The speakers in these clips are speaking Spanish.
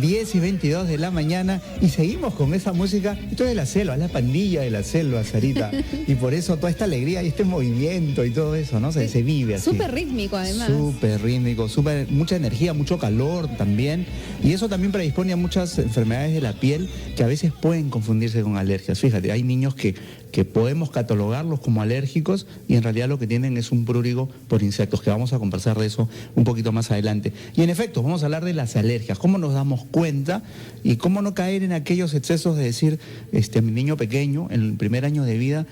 10 y 22 de la mañana y seguimos con esa música. Esto es de la selva, es la pandilla de la selva, Sarita. Y por eso toda esta alegría y este movimiento y todo eso, ¿no? Se vive así. Súper rítmico, además. Súper rítmico, mucha energía, mucho calor también. Y eso también predispone a muchas enfermedades de la piel que a veces pueden confundirse con alergias. Fíjate, hay niños que podemos catalogarlos como alérgicos y en realidad lo que tienen es un prurigo por insectos, que vamos a conversar de eso un poquito más adelante. Y en efecto, vamos a hablar de las alergias, cómo nos damos cuenta y cómo no caer en aquellos excesos de decir, a mi niño pequeño, en el primer año de vida,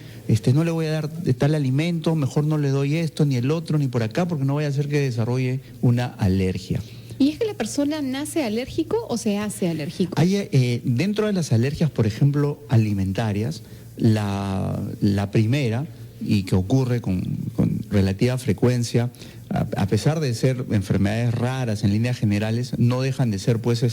no le voy a dar tal alimento, mejor no le doy esto, ni el otro, ni por acá, porque no voy a hacer que desarrolle una alergia. ¿Y es que la persona nace alérgico o se hace alérgico? Hay, dentro de las alergias, por ejemplo, alimentarias, la primera, y que ocurre con relativa frecuencia, a pesar de ser enfermedades raras en líneas generales, no dejan de ser, pues,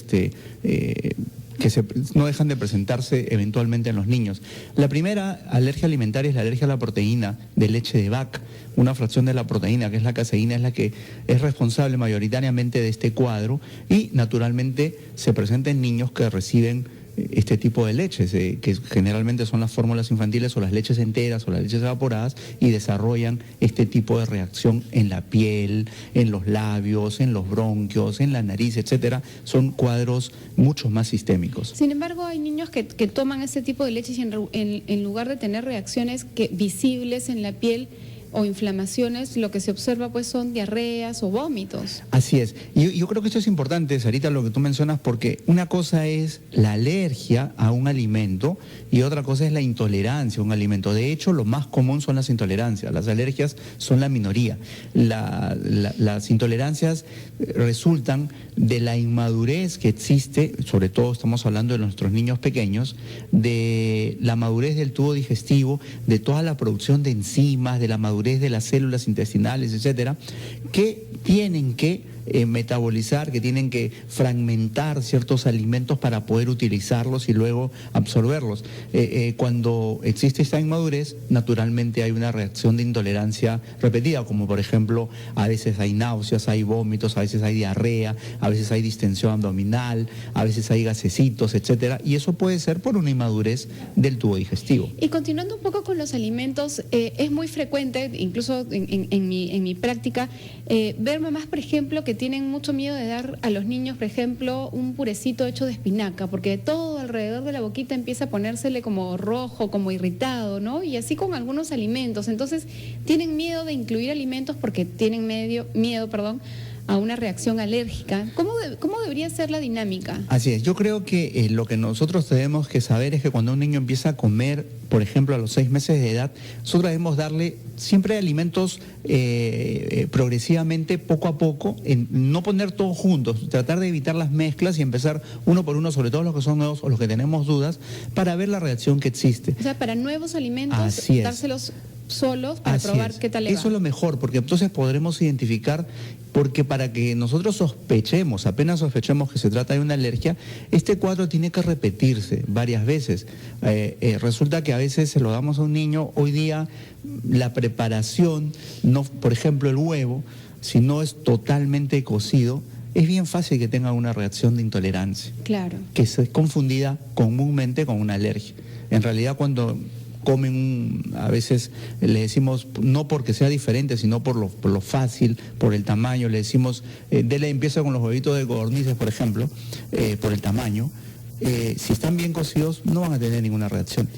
no dejan de presentarse eventualmente en los niños. La primera alergia alimentaria es la alergia a la proteína de leche de vaca. Una fracción de la proteína, que es la caseína, es la que es responsable mayoritariamente de este cuadro y naturalmente se presenta en niños que reciben este tipo de leches, que generalmente son las fórmulas infantiles o las leches enteras o las leches evaporadas, y desarrollan este tipo de reacción en la piel, en los labios, en los bronquios, en la nariz, etcétera. Son cuadros mucho más sistémicos. Sin embargo, hay niños que toman ese tipo de leches y en lugar de tener reacciones visibles en la piel o inflamaciones, lo que se observa pues son diarreas o vómitos. Así es. Y yo creo que esto es importante, Sarita, lo que tú mencionas, porque una cosa es la alergia a un alimento y otra cosa es la intolerancia a un alimento. De hecho, lo más común son las intolerancias. Las alergias son la minoría. Las intolerancias resultan de la inmadurez que existe, sobre todo estamos hablando de nuestros niños pequeños, de la madurez del tubo digestivo, de toda la producción de enzimas, de la madurez de las células intestinales, etcétera, que tienen que metabolizar, que tienen que fragmentar ciertos alimentos para poder utilizarlos y luego absorberlos. Cuando existe esta inmadurez, naturalmente hay una reacción de intolerancia repetida, como por ejemplo, a veces hay náuseas, hay vómitos, a veces hay diarrea, a veces hay distensión abdominal, a veces hay gasecitos, etcétera, y eso puede ser por una inmadurez del tubo digestivo. Y continuando un poco con los alimentos, es muy frecuente, incluso en mi práctica, ver mamás, por ejemplo, que tienen mucho miedo de dar a los niños, por ejemplo, un purecito hecho de espinaca, porque todo alrededor de la boquita empieza a ponérsele como rojo, como irritado, ¿no? Y así con algunos alimentos. Entonces, tienen miedo de incluir alimentos porque tienen miedo, a una reacción alérgica. ¿Cómo debería ser la dinámica? Así es, yo creo que lo que nosotros tenemos que saber es que cuando un niño empieza a comer, por ejemplo, a los 6 meses de edad, nosotros debemos darle siempre alimentos progresivamente, poco a poco, no poner todos juntos, tratar de evitar las mezclas y empezar uno por uno, sobre todo los que son nuevos o los que tenemos dudas, para ver la reacción que existe. O sea, para nuevos alimentos, dárselos solos para probar qué tal le va. Eso es lo mejor, porque entonces podremos identificar, porque para que nosotros apenas sospechemos que se trata de una alergia, este cuadro tiene que repetirse varias veces. Resulta que a veces se lo damos a un niño, hoy día la preparación, no, por ejemplo el huevo, si no es totalmente cocido, es bien fácil que tenga una reacción de intolerancia. Claro. Que es confundida comúnmente con una alergia. En realidad, cuando comen, a veces le decimos, no porque sea diferente, sino por lo fácil, por el tamaño, le decimos, empieza con los huevitos de codornices, por ejemplo, por el tamaño. Si están bien cocidos, no van a tener ninguna reacción.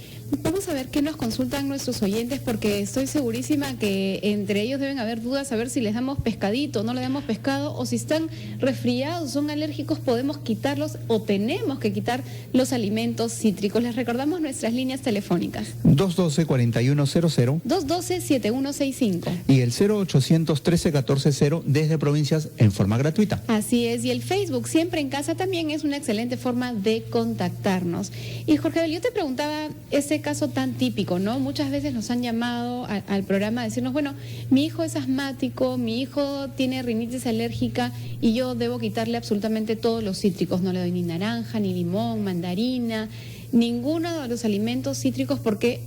Vamos a ver qué nos consultan nuestros oyentes, porque estoy segurísima que entre ellos deben haber dudas a ver si les damos pescadito, no les damos pescado, o si están resfriados, son alérgicos, podemos quitarlos o tenemos que quitar los alimentos cítricos. Les recordamos nuestras líneas telefónicas. 212-4100. 212-7165. Y el 0800-13-14-0 desde provincias en forma gratuita. Así es, y el Facebook Siempre en Casa también es una excelente forma de contactarnos. Y Jorge Abel, yo te preguntaba ese caso tan típico, ¿no? Muchas veces nos han llamado al programa a decirnos, bueno, mi hijo es asmático, mi hijo tiene rinitis alérgica y yo debo quitarle absolutamente todos los cítricos, no le doy ni naranja, ni limón, mandarina, ninguno de los alimentos cítricos porque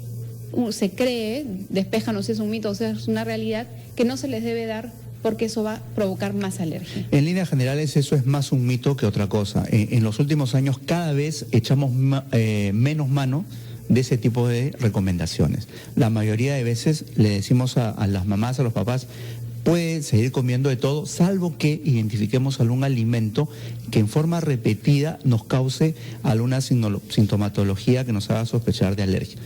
se cree, despéjanos si es un mito o sea es una realidad, que no se les debe dar porque eso va a provocar más alergia. En líneas generales eso es más un mito que otra cosa. En los últimos años cada vez echamos menos mano de ese tipo de recomendaciones. La mayoría de veces le decimos a las mamás, a los papás, puede seguir comiendo de todo, salvo que identifiquemos algún alimento que en forma repetida nos cause alguna sintomatología que nos haga sospechar de alergia.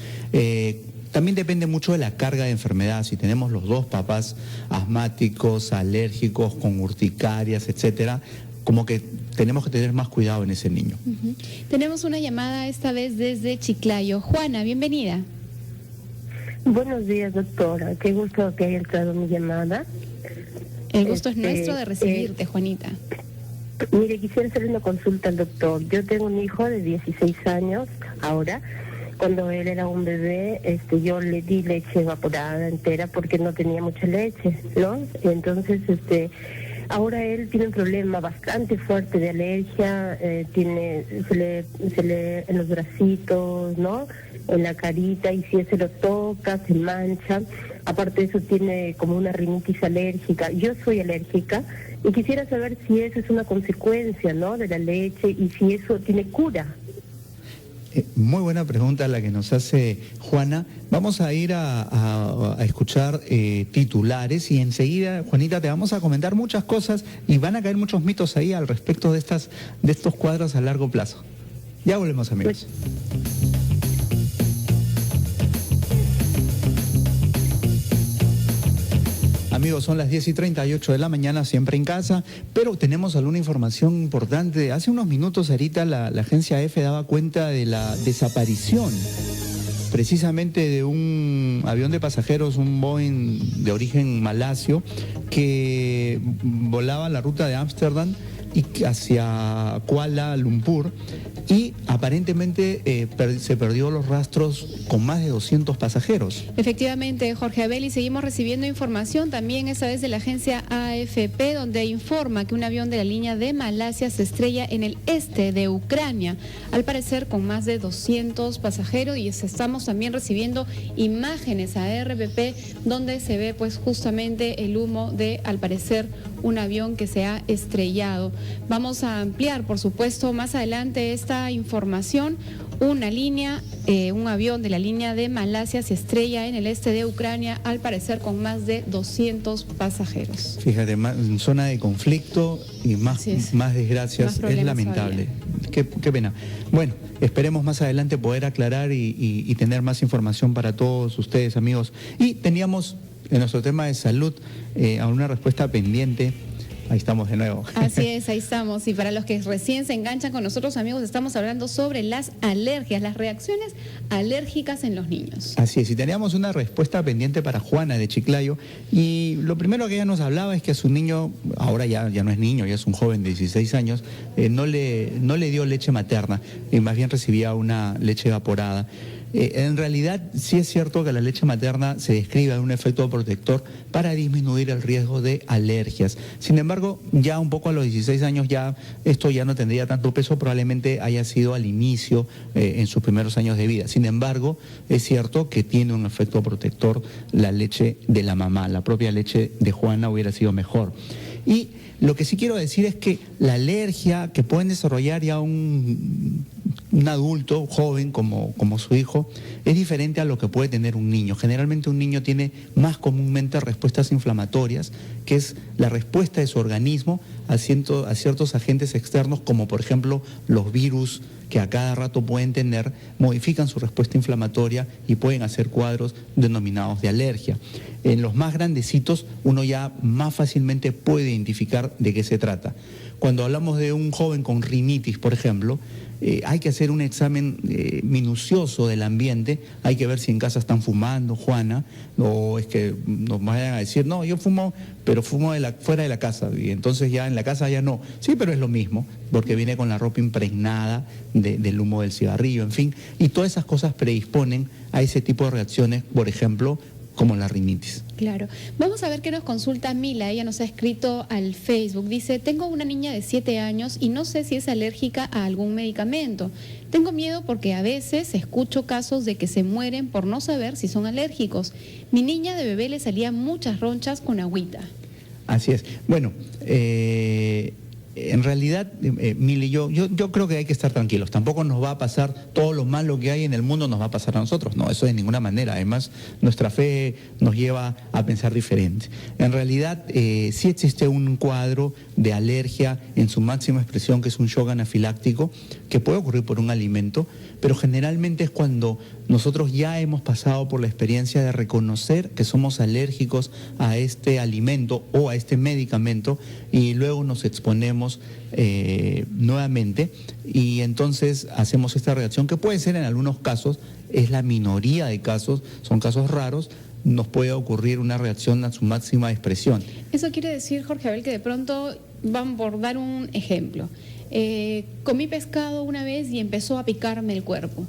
También depende mucho de la carga de enfermedad. Si tenemos los dos papás asmáticos, alérgicos, con urticarias, etcétera, como que tenemos que tener más cuidado en ese niño. Tenemos una llamada esta vez desde Chiclayo. Juana, bienvenida. Buenos días, doctora. Qué gusto que haya entrado mi llamada. El gusto es nuestro de recibirte, Juanita. Mire, quisiera hacer una consulta al doctor. Yo tengo un hijo de 16 años ahora. Cuando él era un bebé, yo le di leche evaporada entera porque no tenía mucha leche, ¿no? Entonces, ahora él tiene un problema bastante fuerte de alergia, se le en los bracitos, ¿no? En la carita, y si se lo toca, se mancha. Aparte de eso tiene como una rinitis alérgica. Yo soy alérgica y quisiera saber si eso es una consecuencia, ¿no? De la leche y si eso tiene cura. Muy buena pregunta la que nos hace Juana. Vamos a ir a escuchar titulares y enseguida, Juanita, te vamos a comentar muchas cosas y van a caer muchos mitos ahí al respecto de estos cuadros a largo plazo. Ya volvemos, amigos. Amigos, son las 10:38 de la mañana, siempre en casa, pero tenemos alguna información importante. Hace unos minutos, ahorita, la agencia EFE daba cuenta de la desaparición precisamente de un avión de pasajeros, un Boeing de origen malasio, que volaba la ruta de Ámsterdam y hacia Kuala Lumpur, y aparentemente se perdió los rastros con más de 200 pasajeros. Efectivamente, Jorge Abel, y seguimos recibiendo información también esta vez de la agencia AFP, donde informa que un avión de la línea de Malasia se estrella en el este de Ucrania, al parecer con más de 200 pasajeros, y estamos también recibiendo imágenes a RPP donde se ve pues justamente el humo de, al parecer, un avión que se ha estrellado. Vamos a ampliar, por supuesto, más adelante esta información. Un avión de la línea de Malasia se estrella en el este de Ucrania, al parecer con más de 200 pasajeros. Fíjate, en zona de conflicto y más desgracias, es lamentable. Qué pena. Bueno, esperemos más adelante poder aclarar y tener más información para todos ustedes, amigos. Y teníamos en nuestro tema de salud a una respuesta pendiente. Ahí estamos de nuevo. Así es, ahí estamos. Y para los que recién se enganchan con nosotros, amigos, estamos hablando sobre las alergias, las reacciones alérgicas en los niños. Así es, y teníamos una respuesta pendiente para Juana de Chiclayo, y lo primero que ella nos hablaba es que a su niño, ahora ya no es niño, ya es un joven de 16 años, no le dio leche materna, y más bien recibía una leche evaporada. En realidad sí es cierto que la leche materna se describe un efecto protector para disminuir el riesgo de alergias. Sin embargo, ya un poco a los 16 años esto ya no tendría tanto peso, probablemente haya sido al inicio, en sus primeros años de vida. Sin embargo, es cierto que tiene un efecto protector la leche de la mamá. La propia leche de Juana hubiera sido mejor. Y lo que sí quiero decir es que la alergia que pueden desarrollar ya un adulto joven como su hijo es diferente a lo que puede tener un niño. Generalmente un niño tiene más comúnmente respuestas inflamatorias, que es la respuesta de su organismo a ciertos agentes externos, como por ejemplo los virus que a cada rato pueden tener, modifican su respuesta inflamatoria y pueden hacer cuadros denominados de alergia. En los más grandecitos uno ya más fácilmente puede identificar de qué se trata. Cuando hablamos de un joven con rinitis, por ejemplo, hay que hacer un examen minucioso del ambiente. Hay que ver si en casa están fumando, Juana, o es que nos vayan a decir, no, yo fumo, pero fumo fuera de la casa, y entonces ya en la casa ya no. Sí, pero es lo mismo, porque viene con la ropa impregnada del humo del cigarrillo, en fin, y todas esas cosas predisponen a ese tipo de reacciones, por ejemplo, como la rinitis. Claro. Vamos a ver qué nos consulta Mila. Ella nos ha escrito al Facebook. Dice, tengo una niña de 7 años y no sé si es alérgica a algún medicamento. Tengo miedo porque a veces escucho casos de que se mueren por no saber si son alérgicos. Mi niña de bebé le salían muchas ronchas con agüita. Así es. Bueno, en realidad, Mili, yo creo que hay que estar tranquilos. Tampoco nos va a pasar todo lo malo que hay en el mundo, nos va a pasar a nosotros. No, eso de ninguna manera. Además, nuestra fe nos lleva a pensar diferente. En realidad, sí existe un cuadro de alergia en su máxima expresión, que es un shock anafiláctico, que puede ocurrir por un alimento, pero generalmente es cuando nosotros ya hemos pasado por la experiencia de reconocer que somos alérgicos a este alimento o a este medicamento y luego nos exponemos nuevamente y entonces hacemos esta reacción que puede ser en algunos casos, es la minoría de casos, son casos raros, nos puede ocurrir una reacción a su máxima expresión. Eso quiere decir, Jorge Abel, que de pronto van por dar un ejemplo. Comí pescado una vez y empezó a picarme el cuerpo.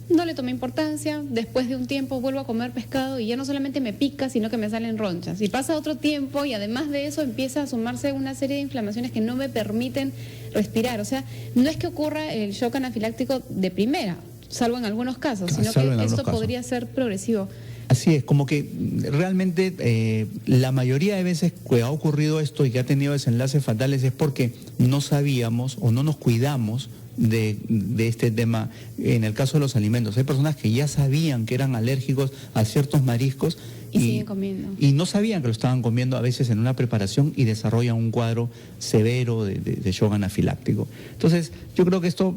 No le tomé importancia, después de un tiempo vuelvo a comer pescado y ya no solamente me pica, sino que me salen ronchas. Y pasa otro tiempo y además de eso empieza a sumarse una serie de inflamaciones que no me permiten respirar. O sea, no es que ocurra el shock anafiláctico de primera, salvo en algunos casos, sino que esto podría ser progresivo. Así es, como que realmente la mayoría de veces que ha ocurrido esto y que ha tenido desenlaces fatales es porque no sabíamos o no nos cuidamos de este tema. En el caso de los alimentos, hay personas que ya sabían que eran alérgicos a ciertos mariscos y siguen comiendo. Y no sabían que lo estaban comiendo a veces en una preparación y desarrollan un cuadro severo de shock anafiláctico. Entonces, yo creo que esto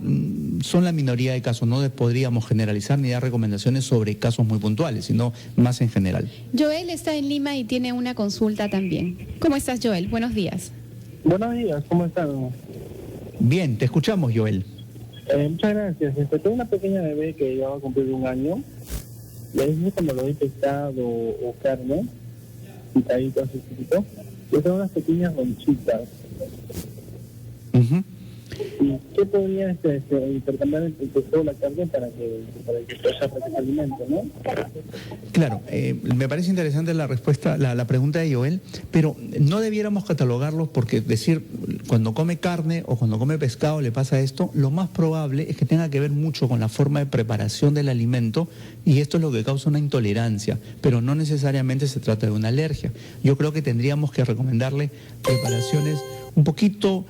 son la minoría de casos, no podríamos generalizar ni dar recomendaciones sobre casos muy puntuales, sino más en general. Joel está en Lima y tiene una consulta también. ¿Cómo estás, Joel? Buenos días. Buenos días, ¿cómo están? Bien, te escuchamos, Joel. Muchas gracias. Tengo una pequeña bebé que ya va a cumplir 1 año. Le dije cuando lo doy pescado o carne, picadito así chiquito, yo tengo unas pequeñas ronchitas. ¿Y qué podría intercambiar el pescado o la carne para que pueda ese alimento, no? Claro, me parece interesante la respuesta, la pregunta de Joel, pero no debiéramos catalogarlos porque decir cuando come carne o cuando come pescado le pasa esto, lo más probable es que tenga que ver mucho con la forma de preparación del alimento y esto es lo que causa una intolerancia, pero no necesariamente se trata de una alergia. Yo creo que tendríamos que recomendarle preparaciones un poquito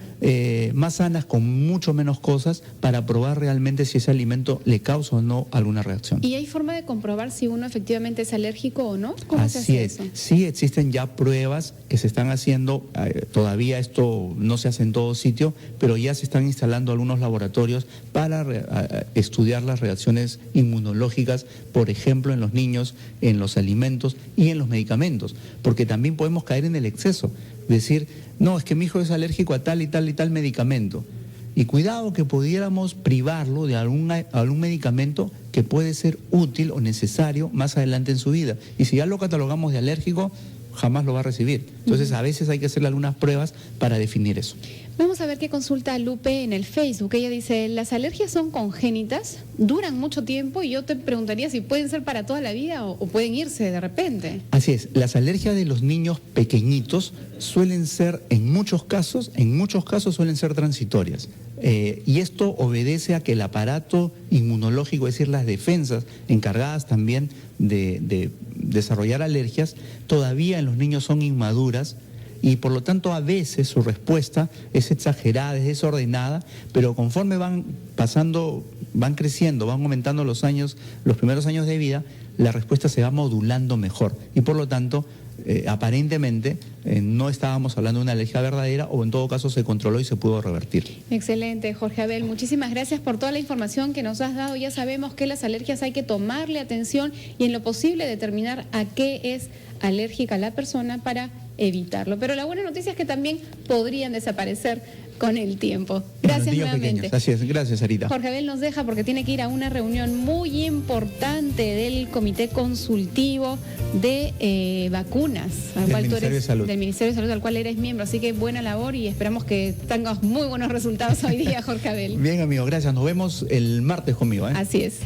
más sanas, con mucho menos cosas, para probar realmente si ese alimento le causa o no alguna reacción. ¿Y hay forma de comprobar si uno efectivamente es alérgico o no? ¿Cómo se hace eso? Sí, existen ya pruebas que se están haciendo, todavía esto no se hace en todo sitio, pero ya se están instalando algunos laboratorios para estudiar las reacciones inmunológicas, por ejemplo, en los niños, en los alimentos y en los medicamentos, porque también podemos caer en el exceso. Decir, no, es que mi hijo es alérgico a tal y tal y tal medicamento. Y cuidado que pudiéramos privarlo de algún medicamento que puede ser útil o necesario más adelante en su vida. Y si ya lo catalogamos de alérgico, jamás lo va a recibir. Entonces, a veces hay que hacerle algunas pruebas para definir eso. Vamos a ver qué consulta Lupe en el Facebook. Ella dice, las alergias son congénitas, duran mucho tiempo y yo te preguntaría si pueden ser para toda la vida o pueden irse de repente. Así es, las alergias de los niños pequeñitos suelen ser, en muchos casos suelen ser transitorias. Y esto obedece a que el aparato inmunológico, es decir, las defensas encargadas también de desarrollar alergias, todavía en los niños son inmaduras y por lo tanto a veces su respuesta es exagerada, es desordenada, pero conforme van pasando, van creciendo, van aumentando los años, los primeros años de vida, la respuesta se va modulando mejor y por lo tanto aparentemente no estábamos hablando de una alergia verdadera o en todo caso se controló y se pudo revertir. Excelente, Jorge Abel. Muchísimas gracias por toda la información que nos has dado. Ya sabemos que las alergias hay que tomarle atención y en lo posible determinar a qué es alérgica la persona para evitarlo. Pero la buena noticia es que también podrían desaparecer con el tiempo. Gracias nuevamente. Así es, gracias Sarita. Jorge Abel nos deja porque tiene que ir a una reunión muy importante del Comité Consultivo de Vacunas, al cual tú eres del Ministerio de Salud, al cual eres miembro. Así que buena labor y esperamos que tengas muy buenos resultados hoy día, Jorge Abel. Bien, amigo, gracias. Nos vemos el martes conmigo. Así es.